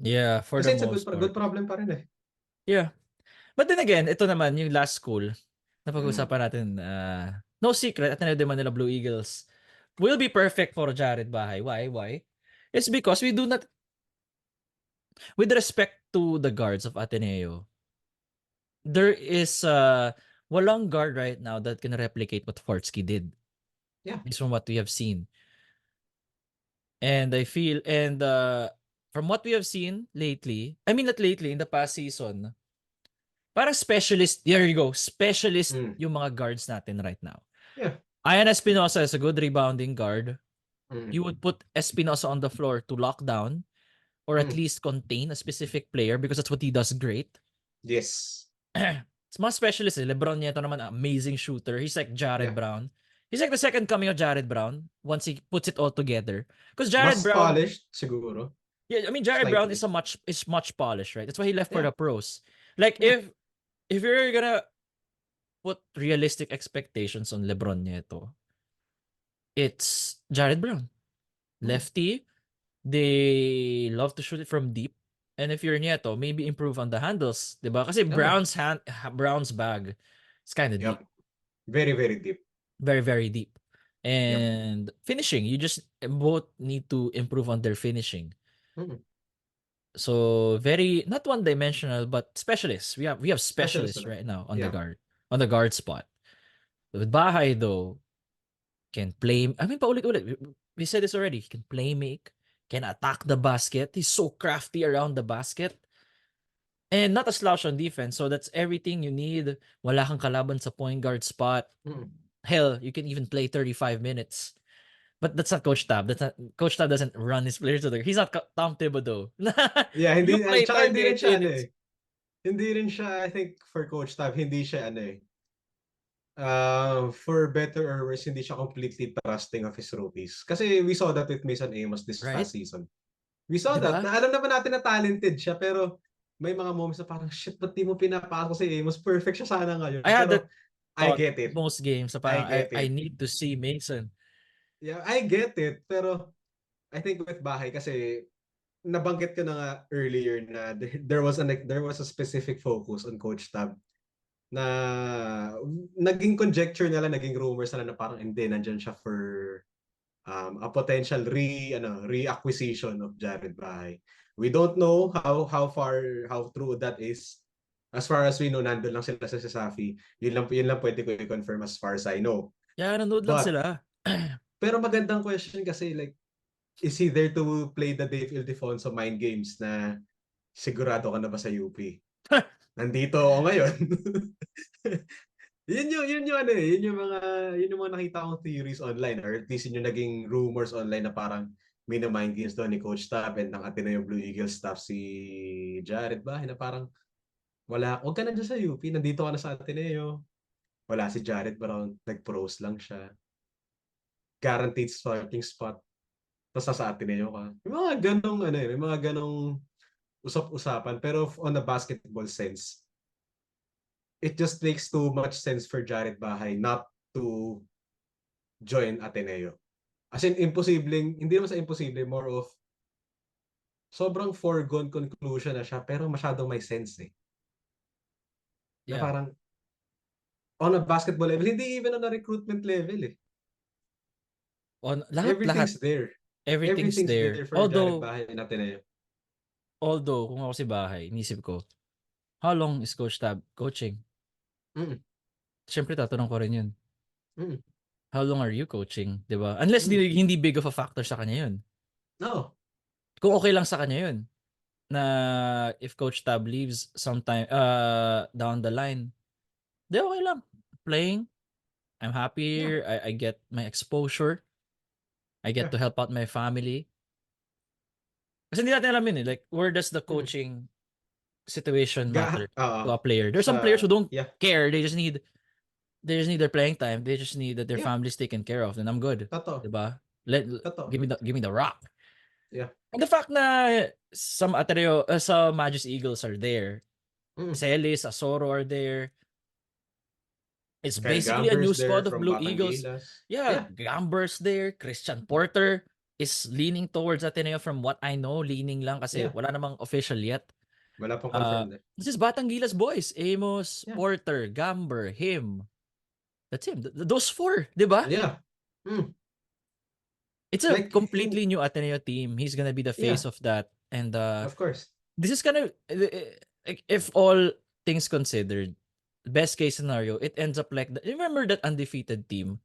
Yeah, for the Kasi it's a most good part. problem pa rin eh. Yeah. But then again, ito naman, yung last school, na Mm. pag-usapan natin, no secret, Ateneo de Manila Blue Eagles will be perfect for Jared Bahay. Why? It's because we do not, with respect to the guards of Ateneo, there is walang guard right now that can replicate what Fortsky did. Yeah. Based from what we have seen. And I feel, and from what we have seen lately, I mean not lately, in the past season, parang specialist, there you go, specialist Mm. yung mga guards natin right now. Yeah. Ayan Espinosa is a good rebounding guard. Mm. You would put Espinosa on the floor to lock down or at Mm. least contain a specific player because that's what he does great. Yes. It's mga specialist eh. LeBron Nieto naman, amazing shooter. He's like Jared Yeah. Brown. He's like the second coming of Jared Brown once he puts it all together. Because Jared Mas Brown, polished, siguro. yeah, I mean Jared Brown is Slightly. much polished, right? That's why he left for Yeah. the pros. Like Yeah. if you're gonna put realistic expectations on LeBron Nieto, it's Jared Brown. Mm. Lefty, they love to shoot it from deep. And if you're Nieto, maybe improve on the handles, 'di ba? Kasi Oh. Brown's bag is kind of deep. Yep. Very, very deep. Very, very deep. Yep. And finishing, you just both need to improve on their finishing. Mm. So very not one dimensional but specialists. We have Specialist specialists na. right now Yeah. on the guard spot. With Bahay though can play. I mean paulit-ulit. We said this already. He can play make, can attack the basket. He's so crafty around the basket. And not a slouch on defense. So that's everything you need. Wala kang kalaban sa point guard spot. Mm. Hell, you can even play 35 minutes. But that's not Coach Tab. That's not Coach Tab doesn't run his players to the. He's not Tom Thibodeau. Yeah, You hindi, play tsaka hindi rin 38 siya ano minutes. eh. Hindi rin siya, I think, for Coach Tab, hindi siya ano eh. For better or worse, hindi siya completely trusting of his rookies. Kasi we saw that with Mason Amos this Right? past season. We saw that. Diba? Na alam naman natin na talented siya, pero may mga moments na parang, shit, ba't di mo pinapasok si Amos? Perfect siya sana ngayon. I had that Pero I thought get it. most games. So I parang get I it. need to see Mason. Yeah, I get it. Pero I think with Bahay kasi nabanggit ko na nga earlier na there was a specific focus on Coach Tab na naging conjecture nila, naging rumors nila na parang hindi, nandyan siya for a potential reacquisition of Jared Bahay. We don't know how true that is. As far as we know, nandun lang sila sa Safi. Yun lang pwede ko i-confirm as far as I know. Yeah, nanood lang But, sila. pero magandang question kasi like, is he there to play the Dave Ildefonso mind games na sigurado ka na ba sa UP? Nandito ako ngayon. Yun yung mga nakita kong theories online, or at least yun yung naging rumors online na parang minamind games doon ni Coach Tab and ng Ateneo Blue Eagles staff si Jared Bahay na parang huwag ka na dyan sa UP, nandito ka na sa Ateneo. Wala si Jared Brown, nag-pros lang siya. Guaranteed starting spot. Tapos sa Ateneo ka. May mga ganong usap-usapan. Pero on a basketball sense, it just makes too much sense for Jared Bahay not to join Ateneo. As in, hindi naman sa imposible, more of sobrang foregone conclusion na siya, pero masyadong may sense eh. Na Yeah. parang, on a basketball level, hindi even on a recruitment level eh. On lahat. Everything's there. Everything's Everything's there. there for Jared Although Bahay in Ateneo. kung ako si Bahay, inisip ko, how long is Coach Tab coaching? Mm. Siyempre tatanong ko rin yun. Mm. How long are you coaching? 'Di ba? Unless hindi big of a factor sa kanya yun. No. Kung okay lang sa kanya yun, na if Coach Tab leaves sometime down the line, di okay lang. Playing, I'm Yeah. happy, I get my exposure, I get Yeah. to help out my family. Kasi hindi natin alam yun eh. Like, where does the Mm. coaching situation matter to a player? There's some Sa, players who don't yeah. care. They just need their playing time. They just need that their Yeah. family's taken care of. Then I'm good. Totoo. Diba? Totoo. Give me the rock. Yeah. And the fact na some Ateneo, some Magis Eagles are there, Celis, Asoro are there. It's Kyle basically a new Gamber's there squad of from Blue Eagles. Batangilas. Yeah, Yeah. Gambers there, Christian Porter is leaning towards Ateneo from what I know, leaning lang kasi Yeah. wala namang official yet. Wala pang confirmed eh. This is Batangilas boys, Amos, Yeah. Porter, Gamber, him. That's him. Those four, di ba? Yeah. Mm. It's a Like, completely new Ateneo team. He's gonna be the face yeah, of that. And of course. this is gonna, if all things considered, best case scenario, it ends up like, remember that undefeated team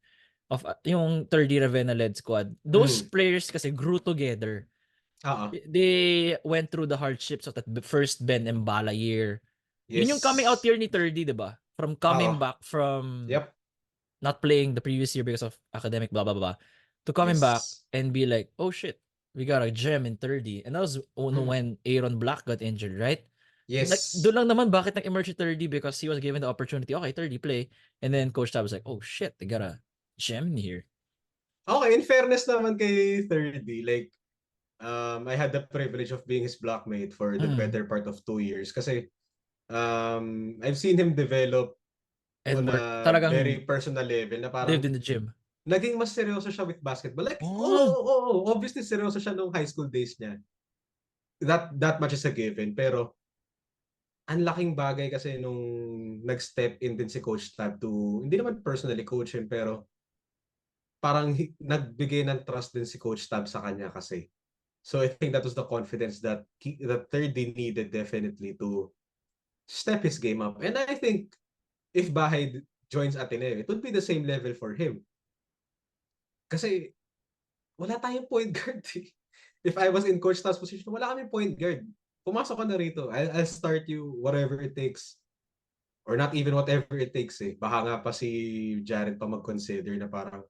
of yung 3rd Ravenna led squad? Those Mm. players kasi grew together. Oo. They went through the hardships of that first Ben Embala year. Yun yung coming out Yes. year ni 30, diba? From Oo. coming back from Yep. not playing the previous year because of academic blah blah blah, to coming back Yes. and be like, oh shit, we got a gem in 30. And that was Mm. when Aaron Black got injured, right? Like, Yes. doon lang naman bakit nag-emerge si 30 because he was given the opportunity. Okay, 30 play. And then Coach Tab was like, oh shit, they got a gem in here. Okay, in fairness naman kay 30, like, I had the privilege of being his blockmate for the better part of 2 years kasi I've seen him develop And on work, a talagang very personal level na lived parang in the gym. naging mas seryoso siya with basketball. Like, Oh, obviously seryoso siya nung high school days niya. That much is a given. Pero, ang laking bagay kasi nung nag-step in din si Coach Tab to, hindi naman personally coach him, pero parang nagbigay ng trust din si Coach Tab sa kanya kasi. So I think that was the confidence that 30 needed definitely to step his game up. And I think if Bahay joins Ateneo, it would be the same level for him. Kasi wala tayong point guard eh. If I was in Coach Tab's position, wala kaming point guard. Pumasok ka na rito. I'll start you whatever it takes. Or not even whatever it takes eh. Baka nga pa si Jared pa mag-consider na parang,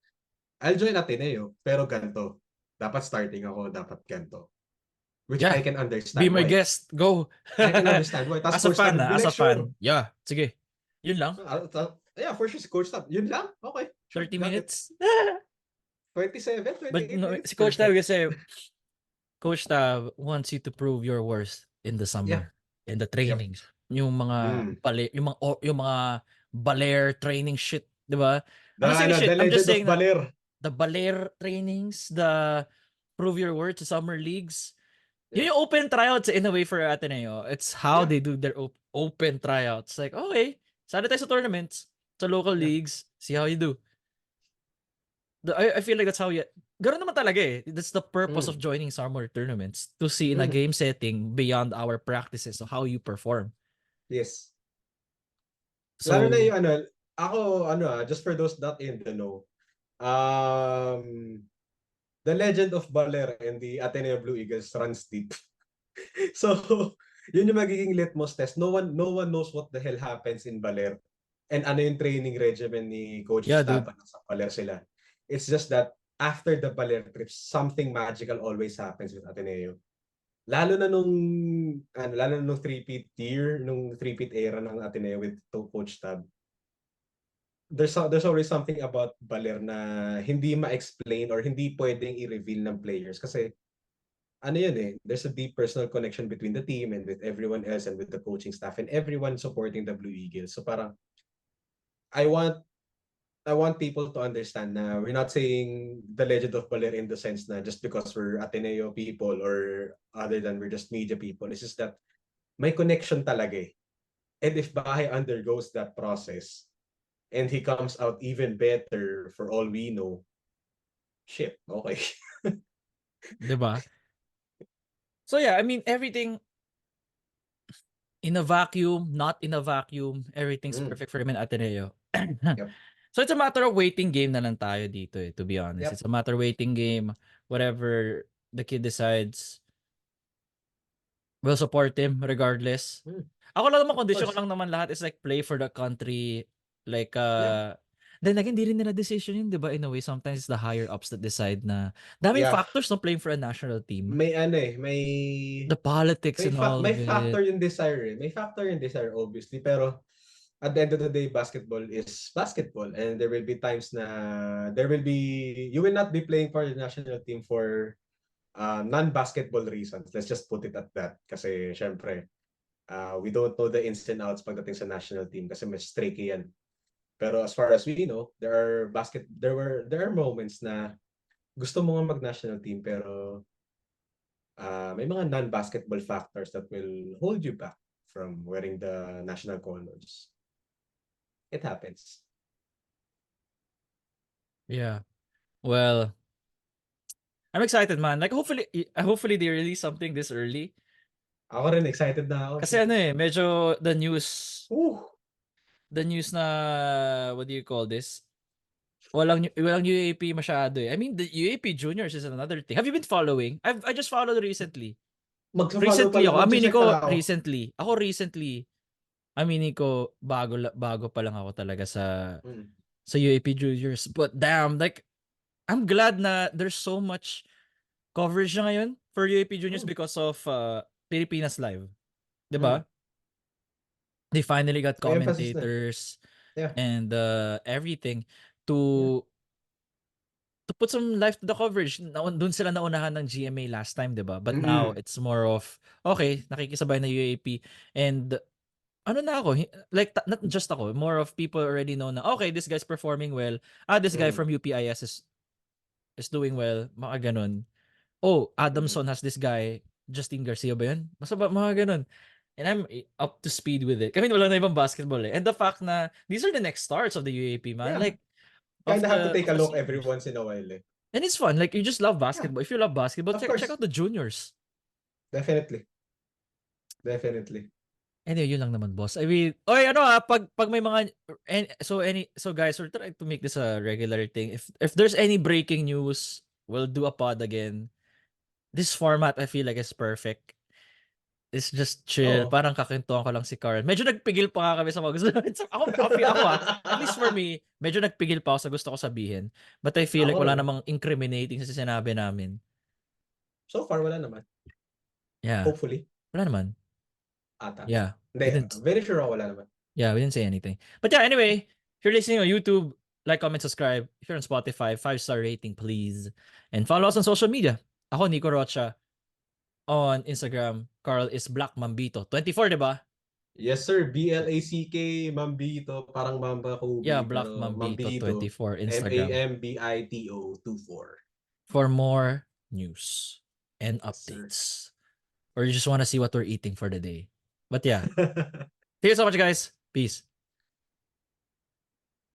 I'll join Ateneo, pero ganito. Dapat starting ako, dapat ganito. Which yeah. I can Be understand my why. guest. Go. I can understand why. Tapos As a Coach Tab fan, would be as like, a sure. fan. Yeah, sige. Yun lang. Yeah, for sure si Coach Tab. Yun lang? Okay, sure, 30 got it. minutes. 27, But 28 no, minutes, si Coach Tab perfect. kasi Coach Tab wants you to prove your worth in the Yeah, summer, in the yep. trainings. Yung mga Mm. yung mga baler training shit, 'di ba? I'm not saying The shit. I'm just legend of saying na Baler. the baler trainings, the prove your worth to summer leagues. Yeah, Yun yung open tryouts in a way for Ateneo. It's how yeah, they do their open tryouts. Like, okay, sali tayo sa tournaments, sa local yeah. leagues, see how you do. I feel like that's how you... Ganoon naman talaga eh. That's the purpose of Mm. joining summer tournaments. To see in a Mm. game setting beyond our practices of how you perform. Yes. Lalo na So, yung just for those not in the know, um, the legend of Baler and the Ateneo Blue Eagles runs deep. So, yun yung magiging litmus test. No one knows what the hell happens in Baler and ano yung training regimen ni Coach yeah, dude. Tapan sa Baler sila. It's just that after the Baler trips, something magical always happens with Ateneo. Lalo na nung three-peat era ng Ateneo with Coach Tab. There's always something about Baler na hindi ma-explain or hindi pwedeng i-reveal ng players kasi ano yun eh, there's a deep personal connection between the team and with everyone else and with the coaching staff and everyone supporting the Blue Eagles. So parang I want I want people to understand na we're not saying the legend of Baler in the sense na just because we're Ateneo people or other than we're just media people. It's just that may connection talaga eh. And if Bahay undergoes that process and he comes out even better for all we know, shit, okay. 'Di ba? So yeah, I mean everything in a vacuum, not in a vacuum, everything's Mm, perfect for him in Ateneo. yep, So it's a matter of waiting game na lang tayo dito eh, to be honest. yep. It's a matter of waiting game. Whatever the kid decides, we'll support him regardless. Mm, Ako lang naman, of condition ko course. lang naman lahat is like play for the country. Like, Yeah, then again, di rin nila decision yun, di ba? In a way, sometimes it's the higher ups that decide na daming yeah. factors no playing for a national team. May ano eh, may The politics may and fa- all may of it. factor yung desire eh. May factor yung desire obviously, pero at the end of the day, basketball is basketball and there will be times na you will not be playing for the national team for non-basketball reasons. Let's just put it at that. Kasi syempre, we don't know the ins and outs pagdating sa national team kasi mas tricky yan. Pero as far as we know, there are moments na gusto mo nga mag-national team pero may mga non-basketball factors that will hold you back from wearing the national colors. It happens. Yeah. Well, I'm excited, man. Like hopefully they release something this early. Ako rin excited na ako. Kasi ano medyo Ooh, the news na what do you call this? Walang UAP masyado eh. I mean, the UAP juniors is another thing. Have you been following? I just followed recently. magsa-follow Recently pala, ako, aminin magche-check ko pala ako. recently. Aminin ko bago pa lang ako talaga Mm. sa UAP juniors. But damn, like I'm glad na there's so much coverage na ngayon for UAP juniors Mm. because of Pilipinas Live. 'Di Mm. ba? They finally got May emphasis na. commentators Yeah. and everything Yeah. to put some life to the coverage. Doon sila naunahan ng GMA last time, 'di ba? But now Mm. it's more of okay, nakikisabay na UAP and ano na ako, like not just ako, more of people already know na okay, this guy's performing well. This guy Mm. from UPIS is doing well, mga ganun. Oh, Mm. Adamson has this guy, Justin Garcia ba yun? Basta ba, mga ganun. And I'm up to speed with it. Kasi wala na ibang basketball eh. And the fact na these are the next stars of the UAP, man. Yeah. Like Kind of have to take of a the look every seniors. once in a while eh. And it's fun. Like you just love Yeah, basketball. If you love basketball, of check course. out the juniors. Definitely. Definitely. Anyway, yun lang naman, boss. I mean, oy, ano pag may mga so guys, we're trying to make this a regular thing. If there's any breaking news, we'll do a pod again. This format I feel like is perfect. It's just chill. Oo. Parang kakintuhan ko lang si Carl. Medyo nagpigil pa nga kami sa mga gusto namin. Ako at least for me, medyo nagpigil pa ako sa gusto ko sabihin. But I feel like Ako wala rin. namang incriminating sa sinabi namin. So far, wala naman. Yeah. Hopefully. Wala naman. Ata. Yeah. We Hindi, didn't, very sure ako wala naman. yeah, we didn't say anything. But yeah, anyway, if you're listening on YouTube, like, comment, subscribe. If you're on Spotify, 5-star rating, please. And follow us on social media. Ako, Nico Rocha. On Instagram, Carl is Black Mambito. 24, di ba? Yes, sir. BLACK, Mambito. Parang Mamba Yeah, Kobe, Black pero Mambito Mambito. 24 Instagram. Mambito 24. For more news and Yes, sir. updates. Or you just want to see what we're eating for the day. But yeah. Thank you so much, guys. Peace.